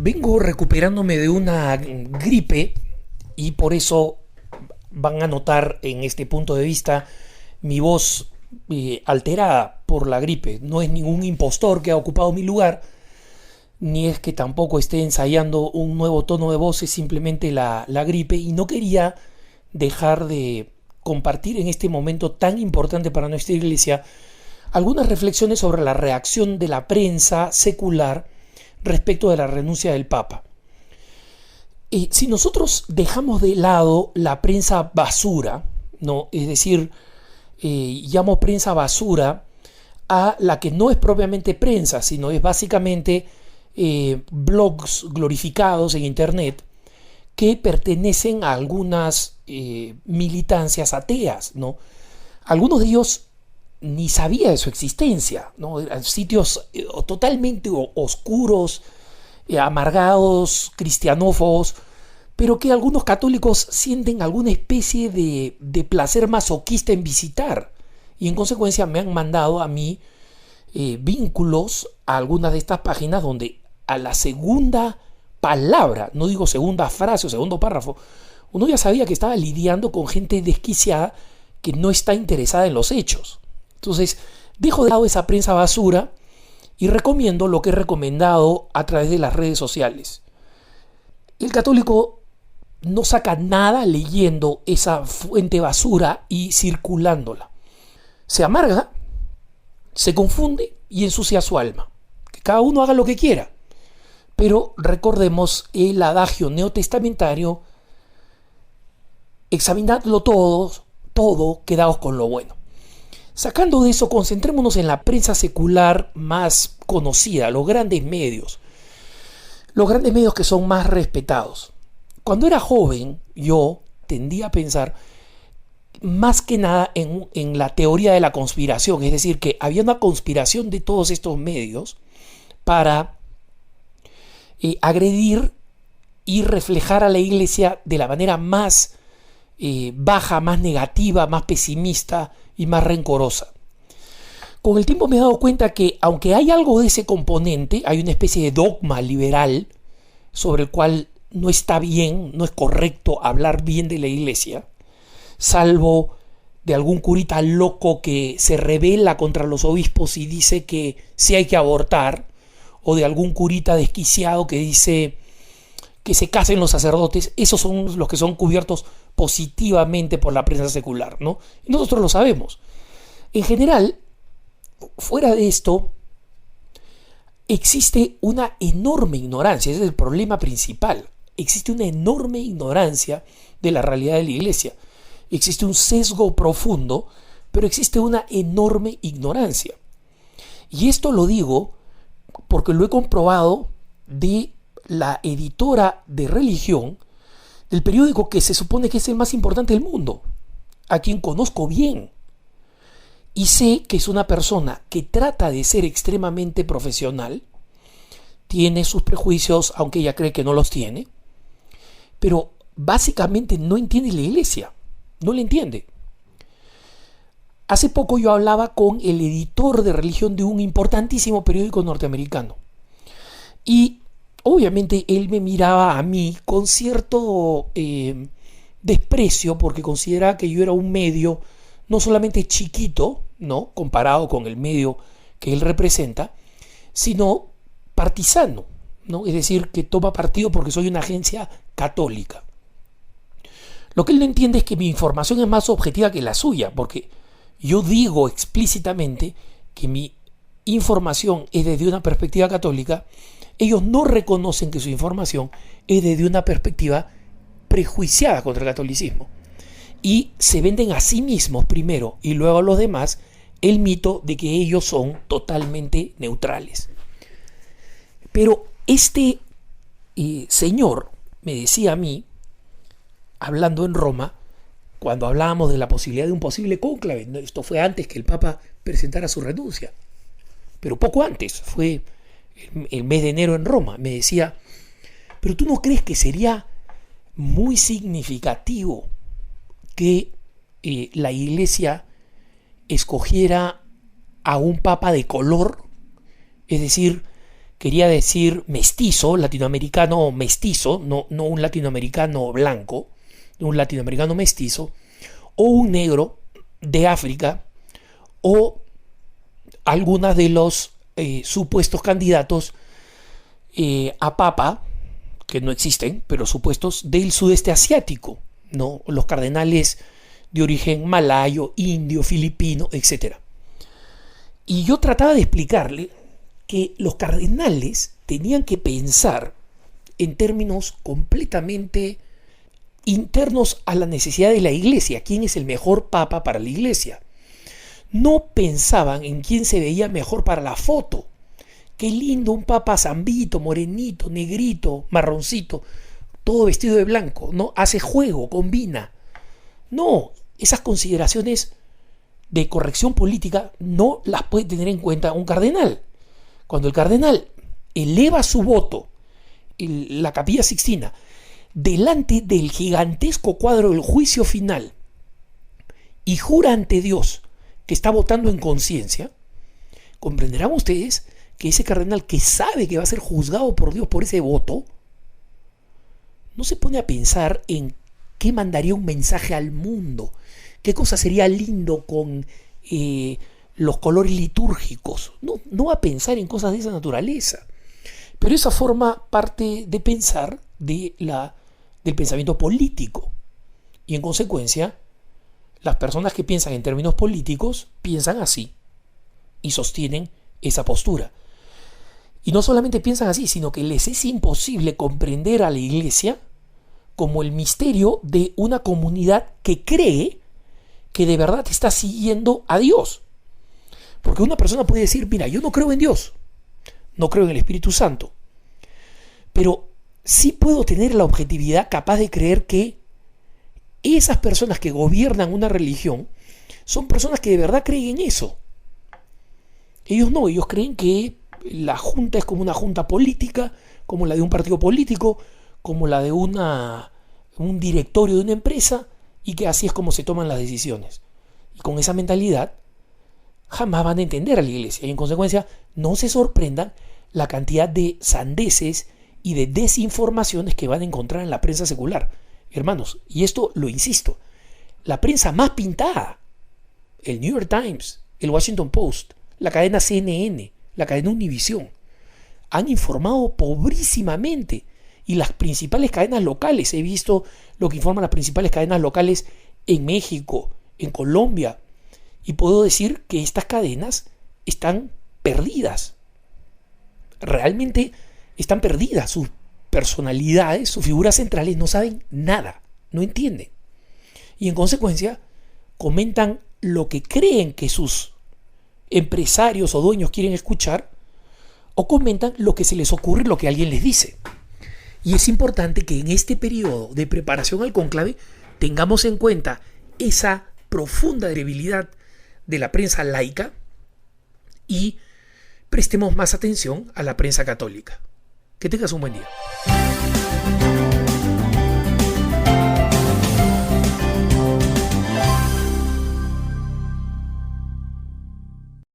Vengo recuperándome de una gripe y por eso van a notar en este punto de vista mi voz alterada por la gripe. No es ningún impostor que ha ocupado mi lugar, ni es que tampoco esté ensayando un nuevo tono de voz, es simplemente la gripe, y no quería dejar de compartir en este momento tan importante para nuestra iglesia algunas reflexiones sobre la reacción de la prensa secular respecto de la renuncia del Papa. Si nosotros dejamos de lado la prensa basura, ¿no? Es decir, llamo prensa basura a la que no es propiamente prensa, sino es básicamente blogs glorificados en internet que pertenecen a algunas militancias ateas, ¿no? Algunos de ellos ni sabía de su existencia, ¿no? Eran sitios totalmente oscuros, amargados, cristianófobos, pero que algunos católicos sienten alguna especie de placer masoquista en visitar, y en consecuencia me han mandado a mí vínculos a algunas de estas páginas donde a la segunda palabra, no digo segunda frase o segundo párrafo, uno ya sabía que estaba lidiando con gente desquiciada que no está interesada en los hechos. Entonces, dejo de lado esa prensa basura y recomiendo lo que he recomendado a través de las redes sociales. El católico no saca nada leyendo esa fuente basura y circulándola. Se amarga, se confunde y ensucia su alma. Que cada uno haga lo que quiera. Pero recordemos el adagio neotestamentario: examinadlo todo, quedaos con lo bueno. Sacando de eso, concentrémonos en la prensa secular más conocida, los grandes medios que son más respetados. Cuando era joven, yo tendía a pensar más que nada en la teoría de la conspiración, es decir, que había una conspiración de todos estos medios para agredir y reflejar a la iglesia de la manera más baja, más negativa, más pesimista y más rencorosa. Con el tiempo me he dado cuenta que, aunque hay algo de ese componente, hay una especie de dogma liberal sobre el cual no está bien, no es correcto hablar bien de la iglesia, salvo de algún curita loco que se rebela contra los obispos y dice que sí hay que abortar, o de algún curita desquiciado que dice que se casen los sacerdotes. Esos son los que son cubiertos positivamente por la prensa secular, ¿no? Y nosotros lo sabemos. En general, fuera de esto, existe una enorme ignorancia. Ese es el problema principal. Existe una enorme ignorancia de la realidad de la iglesia. Existe un sesgo profundo, pero existe una enorme ignorancia. Y esto lo digo porque lo he comprobado de la editora de religión del periódico que se supone que es el más importante del mundo, a quien conozco bien. Y sé que es una persona que trata de ser extremadamente profesional, tiene sus prejuicios, aunque ella cree que no los tiene, pero básicamente no entiende la iglesia, no la entiende. Hace poco yo hablaba con el editor de religión de un importantísimo periódico norteamericano, y obviamente él me miraba a mí con cierto desprecio, porque consideraba que yo era un medio no solamente chiquito, ¿no?, comparado con el medio que él representa, sino partisano, ¿no? Es decir, que toma partido porque soy una agencia católica. Lo que él no entiende es que mi información es más objetiva que la suya, porque yo digo explícitamente que mi información es desde una perspectiva católica. Ellos no reconocen que su información es desde una perspectiva prejuiciada contra el catolicismo. Y se venden a sí mismos primero y luego a los demás el mito de que ellos son totalmente neutrales. Pero este señor me decía a mí, hablando en Roma, cuando hablábamos de la posibilidad de un posible cónclave, esto fue antes que el Papa presentara su renuncia, pero poco antes, fue el mes de enero en Roma, me decía: ¿pero tú no crees que sería muy significativo que la iglesia escogiera a un papa de color? Es decir, quería decir mestizo, latinoamericano mestizo, no un latinoamericano blanco, un latinoamericano mestizo, o un negro de África, o algunos de los supuestos candidatos a papa, que no existen, pero supuestos del sudeste asiático, ¿no? Los cardenales de origen malayo, indio, filipino, etc. Y yo trataba de explicarle que los cardenales tenían que pensar en términos completamente internos a la necesidad de la iglesia, quién es el mejor papa para la iglesia. No pensaban en quién se veía mejor para la foto. Qué lindo un papa zambito, morenito, negrito, marroncito, todo vestido de blanco, ¿no? Hace juego, combina. No, esas consideraciones de corrección política no las puede tener en cuenta un cardenal. Cuando el cardenal eleva su voto en la Capilla Sixtina delante del gigantesco cuadro del juicio final y jura ante Dios que está votando en conciencia, comprenderán ustedes que ese cardenal que sabe que va a ser juzgado por Dios por ese voto, no se pone a pensar en qué mandaría un mensaje al mundo, qué cosa sería lindo con los colores litúrgicos. No va a pensar en cosas de esa naturaleza. Pero esa forma parte de pensar del pensamiento político. Y en consecuencia, las personas que piensan en términos políticos piensan así y sostienen esa postura. Y no solamente piensan así, sino que les es imposible comprender a la iglesia como el misterio de una comunidad que cree que de verdad está siguiendo a Dios. Porque una persona puede decir, mira, yo no creo en Dios, no creo en el Espíritu Santo, pero sí puedo tener la objetividad capaz de creer que esas personas que gobiernan una religión son personas que de verdad creen en eso. Ellos no, ellos creen que la junta es como una junta política, como la de un partido político, como la de un directorio de una empresa, y que así es como se toman las decisiones. Y con esa mentalidad jamás van a entender a la iglesia, y en consecuencia no se sorprendan la cantidad de sandeces y de desinformaciones que van a encontrar en la prensa secular. Hermanos, y esto lo insisto, la prensa más pintada, el New York Times, el Washington Post, la cadena CNN, la cadena Univision, han informado pobrísimamente. Y las principales cadenas locales, he visto lo que informan las principales cadenas locales en México, en Colombia, y puedo decir que estas cadenas están perdidas. Realmente están perdidas. Sus personalidades, sus figuras centrales no saben nada, no entienden. Y en consecuencia comentan lo que creen que sus empresarios o dueños quieren escuchar, o comentan lo que se les ocurre, lo que alguien les dice. Y es importante que en este periodo de preparación al cónclave tengamos en cuenta esa profunda debilidad de la prensa laica y prestemos más atención a la prensa católica. Que tengas un buen día.